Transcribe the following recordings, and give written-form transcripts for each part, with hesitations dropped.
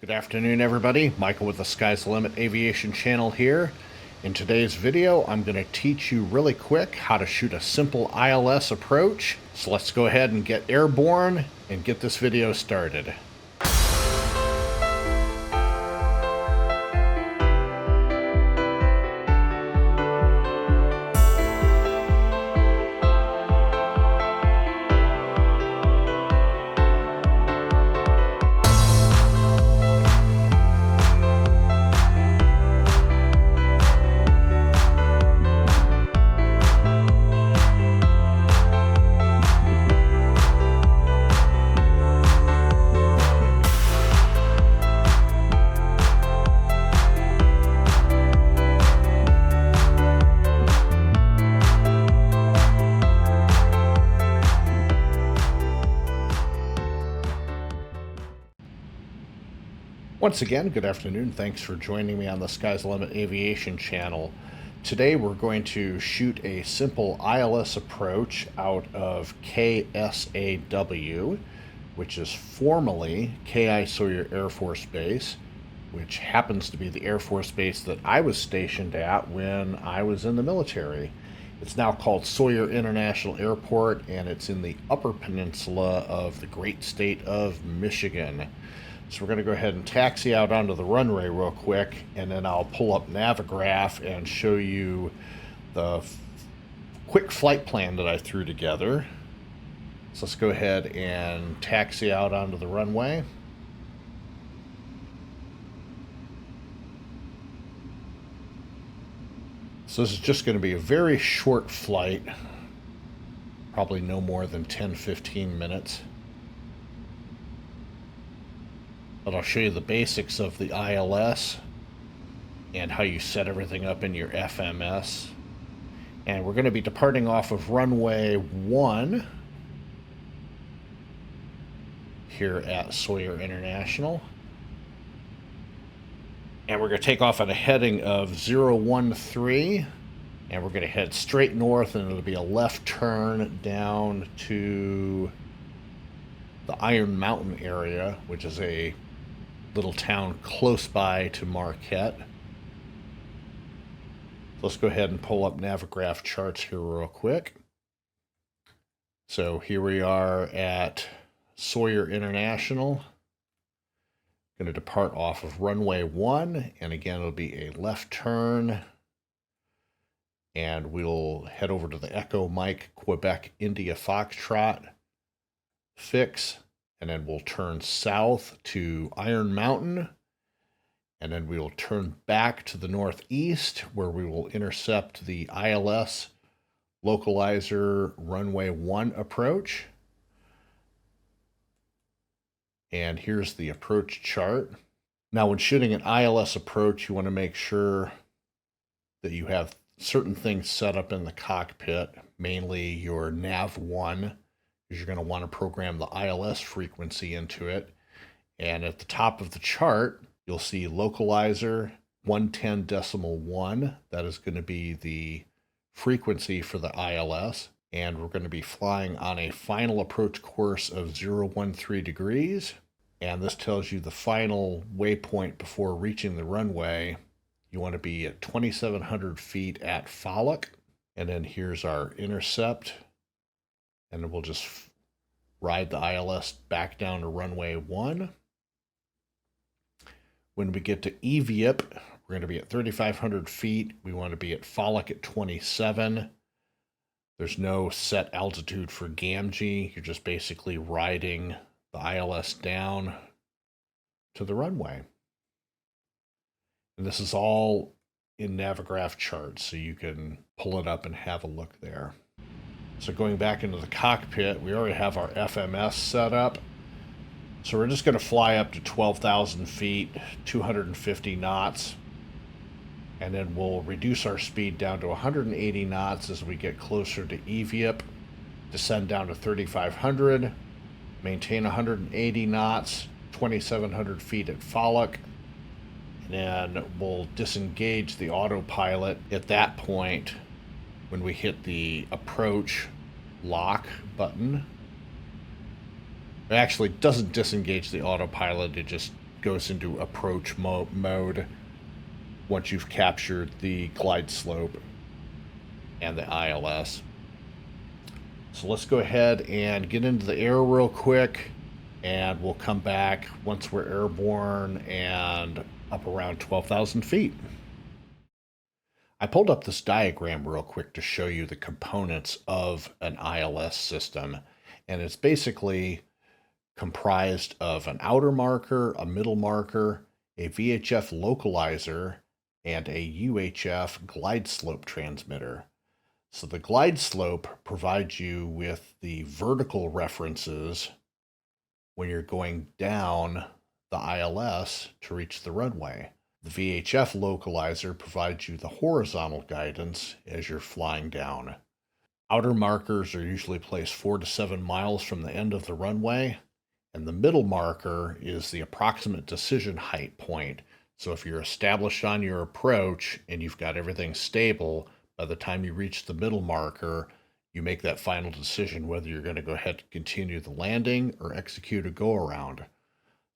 Good afternoon, everybody. Michael with the Sky's the Limit Aviation channel here. In today's video, I'm going to teach you really quick how to shoot a simple ILS approach. So let's go ahead and get airborne and get this video started. Once again, good afternoon. Thanks for joining me on the Sky's the Limit Aviation channel. Today we're going to shoot a simple ILS approach out of KSAW, which is formerly Sawyer Air Force Base, which happens to be the Air Force Base that I was stationed at when I was in the military. It's now called Sawyer International Airport, and it's in the Upper Peninsula of the great state of Michigan. So we're going to go ahead and taxi out onto the runway real quick, and then I'll pull up Navigraph and show you the quick flight plan that I threw together. So let's go ahead and taxi out onto the runway. So this is just going to be a very short flight, probably no more than 10-15 minutes. But I'll show you the basics of the ILS and how you set everything up in your FMS. And we're going to be departing off of runway 1 here at Sawyer International. And we're going to take off at a heading of 013, and we're going to head straight north, and it'll be a left turn down to the Iron Mountain area, which is a little town close by to Marquette. Let's go ahead and pull up Navigraph Charts here real quick. So here we are at Sawyer International. Going to depart off of runway 1, and again it'll be a left turn, and we'll head over to the Echo Mike Quebec India Foxtrot fix. And then we'll turn south to Iron Mountain, and then we will turn back to the northeast, where we will intercept the ILS localizer runway 1 approach. And here's the approach chart. Now, when shooting an ILS approach, you want to make sure that you have certain things set up in the cockpit, mainly your nav1, because you're going to want to program the ILS frequency into it. And at the top of the chart, you'll see localizer 110.1. That is going to be the frequency for the ILS. And we're going to be flying on a final approach course of 013 degrees. And this tells you the final waypoint before reaching the runway. You want to be at 2,700 feet at FSX. And then here's our intercept. And then we'll just ride the ILS back down to runway 1. When we get to EVIP, we're going to be at 3,500 feet. We want to be at FSX at 27. There's no set altitude for GAMG. You're just basically riding the ILS down to the runway. And this is all in Navigraph Charts, so you can pull it up and have a look there. So going back into the cockpit, we already have our FMS set up. So we're just going to fly up to 12,000 feet, 250 knots. And then we'll reduce our speed down to 180 knots as we get closer to EVIP. Descend down to 3,500. Maintain 180 knots, 2,700 feet at FSX. And then we'll disengage the autopilot at that point when we hit the approach lock button. It actually doesn't disengage the autopilot, it just goes into approach mode once you've captured the glide slope and the ILS. So let's go ahead and get into the air real quick, and we'll come back once we're airborne and up around 12,000 feet. I pulled up this diagram real quick to show you the components of an ILS system, and it's basically comprised of an outer marker, a middle marker, a VHF localizer, and a UHF glide slope transmitter. So the glide slope provides you with the vertical references when you're going down the ILS to reach the runway. The VHF localizer provides you the horizontal guidance as you're flying down. Outer markers are usually placed 4 to 7 miles from the end of the runway, and the middle marker is the approximate decision height point. So if you're established on your approach and you've got everything stable, by the time you reach the middle marker, you make that final decision whether you're going to go ahead and continue the landing or execute a go-around.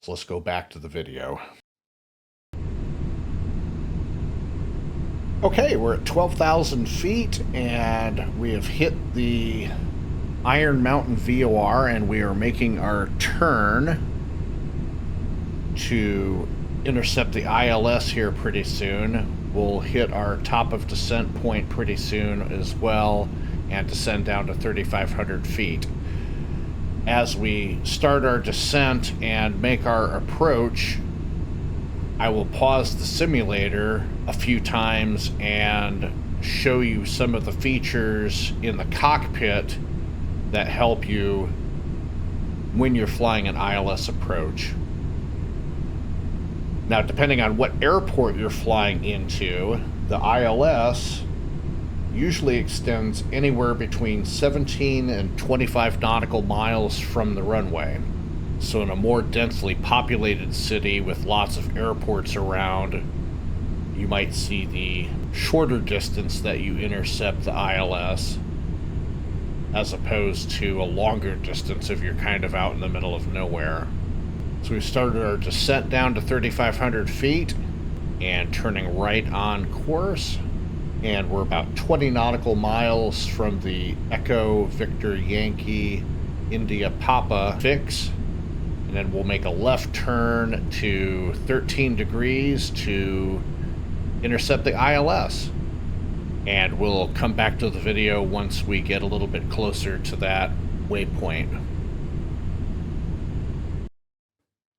So let's go back to the video. Okay, we're at 12,000 feet and we have hit the Iron Mountain VOR, and we are making our turn to intercept the ILS here pretty soon. We'll hit our top of descent point pretty soon as well and descend down to 3,500 feet. As we start our descent and make our approach, I will pause the simulator a few times and show you some of the features in the cockpit that help you when you're flying an ILS approach. Now, depending on what airport you're flying into, the ILS usually extends anywhere between 17 and 25 nautical miles from the runway. So in a more densely populated city with lots of airports around, you might see the shorter distance that you intercept the ILS as opposed to a longer distance if you're kind of out in the middle of nowhere. So we started our descent down to 3,500 feet and turning right on course. And we're about 20 nautical miles from the Echo Victor Yankee India Papa fix. And then we'll make a left turn to 13 degrees to intercept the ILS. And we'll come back to the video once we get a little bit closer to that waypoint.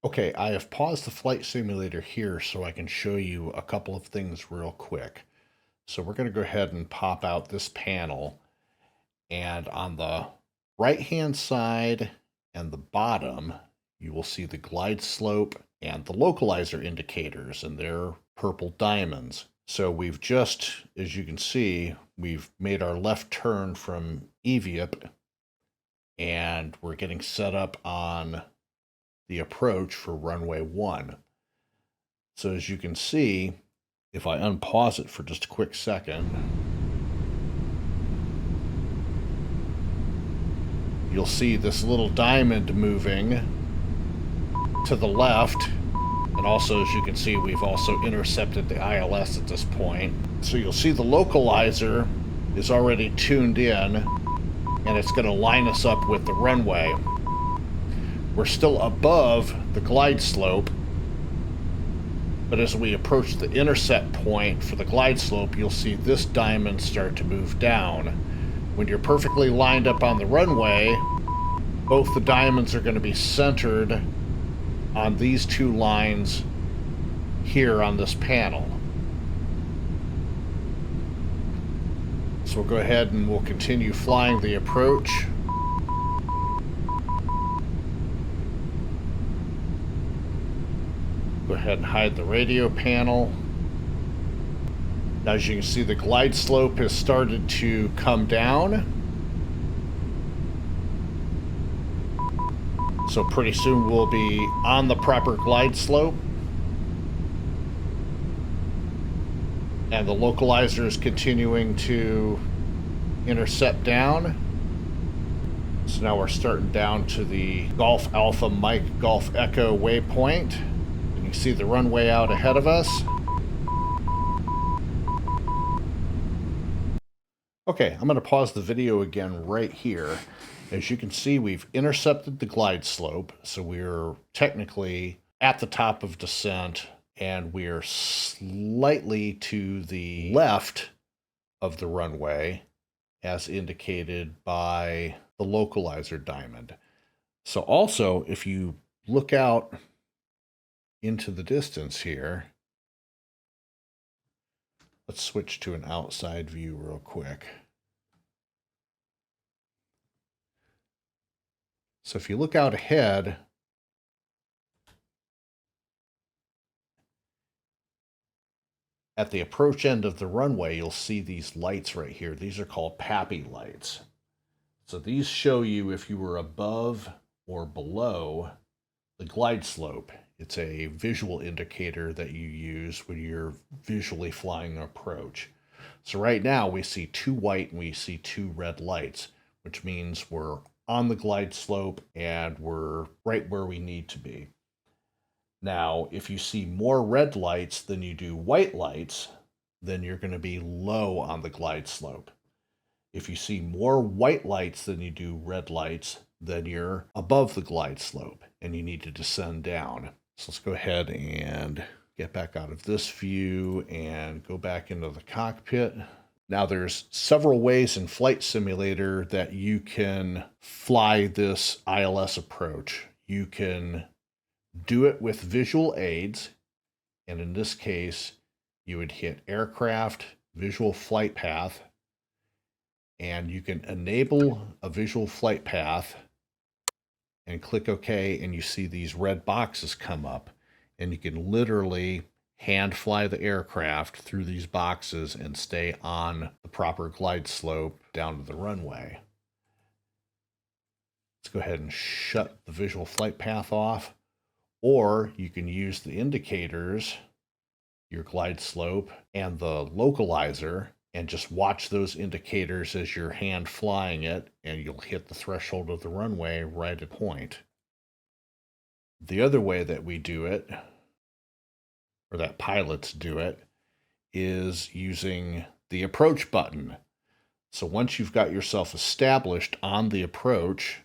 Okay, I have paused the flight simulator here so I can show you a couple of things real quick. So we're going to go ahead and pop out this panel, and on the right-hand side and the bottom, you will see the glide slope and the localizer indicators, and they're purple diamonds. So we've just, as you can see, we've made our left turn from Eviap, and we're getting set up on the approach for runway 1. So as you can see, if I unpause it for just a quick second, you'll see this little diamond moving to the left. And also, as you can see, we've also intercepted the ILS at this point. So you'll see the localizer is already tuned in, and it's going to line us up with the runway. We're still above the glide slope, but as we approach the intercept point for the glide slope, you'll see this diamond start to move down. When you're perfectly lined up on the runway, both the diamonds are going to be centered on these two lines here on this panel. So we'll go ahead and we'll continue flying the approach. Go ahead and hide the radio panel. Now, as you can see, the glide slope has started to come down. So pretty soon we'll be on the proper glide slope. And the localizer is continuing to intercept down. So now we're starting down to the Golf Alpha Mike Golf Echo waypoint. And You can see the runway out ahead of us. Okay, I'm going to pause the video again right here. As you can see, we've intercepted the glide slope, so we're technically at the top of descent, and we're slightly to the left of the runway, as indicated by the localizer diamond. So also, if you look out into the distance here, let's switch to an outside view real quick. So if you look out ahead, at the approach end of the runway, you'll see these lights right here. These are called PAPI lights. So these show you if you were above or below the glide slope. It's a visual indicator that you use when you're visually flying an approach. So right now we see 2 white and we see 2 red lights, which means we're on the glide slope and we're right where we need to be. Now, if you see more red lights than you do white lights, then you're going to be low on the glide slope. If you see more white lights than you do red lights, then you're above the glide slope and you need to descend down. So let's go ahead and get back out of this view and go back into the cockpit. Now there's several ways in Flight Simulator that you can fly this ILS approach. You can do it with visual aids, and in this case, you would hit Aircraft, Visual Flight Path, and you can enable a visual flight path and click OK, and you see these red boxes come up, and you can literally hand fly the aircraft through these boxes and stay on the proper glide slope down to the runway. Let's go ahead and shut the visual flight path off, or you can use the indicators, your glide slope, and the localizer, and just watch those indicators as you're hand flying it, and you'll hit the threshold of the runway right at point. The other way that we do it, or that pilots do it, is using the approach button. So once you've got yourself established on the approach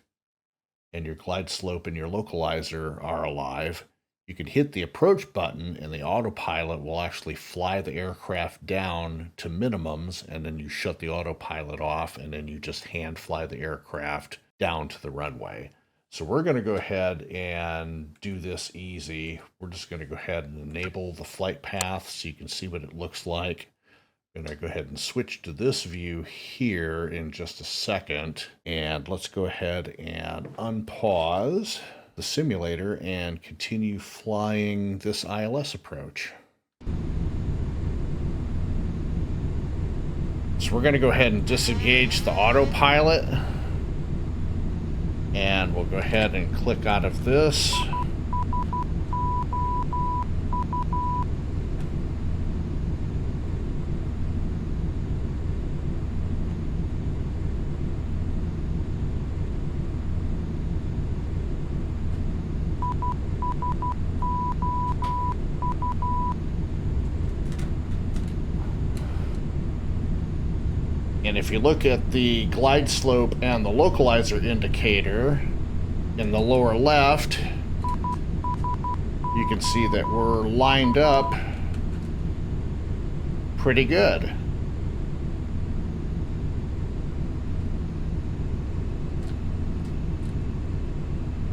and your glide slope and your localizer are alive, you can hit the approach button and the autopilot will actually fly the aircraft down to minimums, and then you shut the autopilot off and then you just hand fly the aircraft down to the runway. So we're going to go ahead and do this easy. We're just going to go ahead and enable the flight path so you can see what it looks like. I'm going to go ahead and switch to this view here in just a second. And let's go ahead and unpause the simulator and continue flying this ILS approach. So we're going to go ahead and disengage the autopilot. And we'll go ahead and click out of this. And if you look at the glide slope and the localizer indicator in the lower left, you can see that we're lined up pretty good.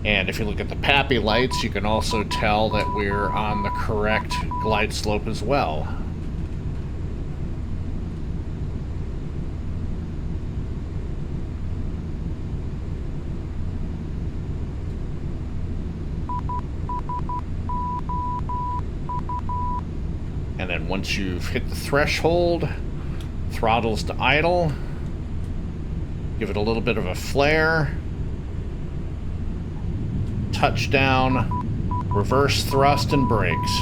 And if you look at the PAPI lights, you can also tell that we're on the correct glide slope as well. And then once you've hit the threshold, throttles to idle, give it a little bit of a flare, touchdown, reverse thrust and brakes.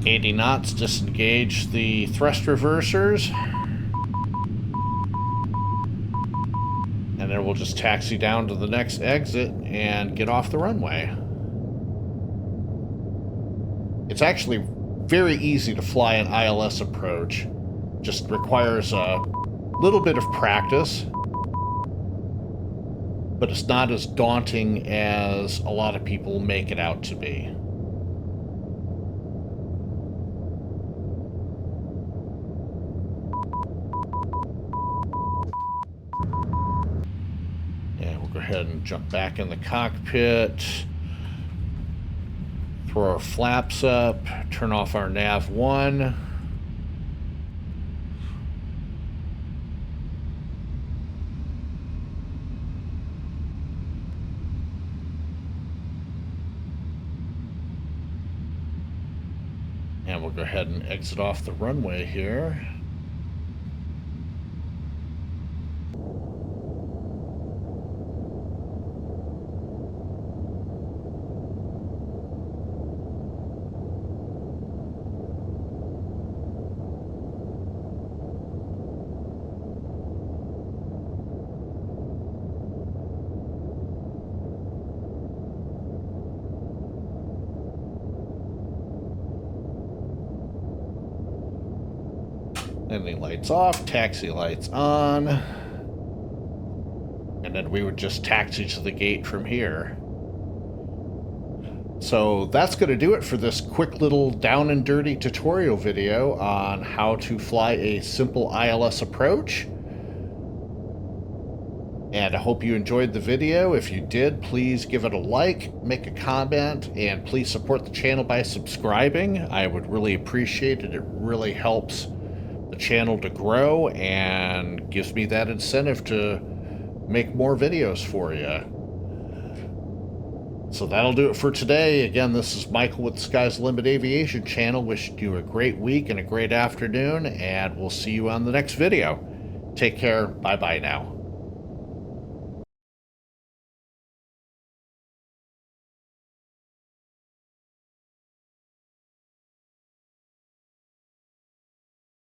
"80 knots, disengage the thrust reversers. And then we'll just taxi down to the next exit and get off the runway. It's actually very easy to fly an ILS approach. Just requires a little bit of practice, but it's not as daunting as a lot of people make it out to be. And we'll go ahead and jump back in the cockpit, throw our flaps up, turn off our nav 1. And we'll go ahead and exit off the runway here. Landing lights off, taxi lights on. And then we would just taxi to the gate from here. So that's going to do it for this quick little down and dirty tutorial video on how to fly a simple ILS approach. And I hope you enjoyed the video. If you did, please give it a like, make a comment, and please support the channel by subscribing. I would really appreciate it. It really helps the channel to grow and gives me that incentive to make more videos for you. So that'll do it for today. Again, this is Michael with the Sky's the Limit Aviation channel, wishing you a great week and a great afternoon, and we'll see you on the next video. Take care. Bye-bye now.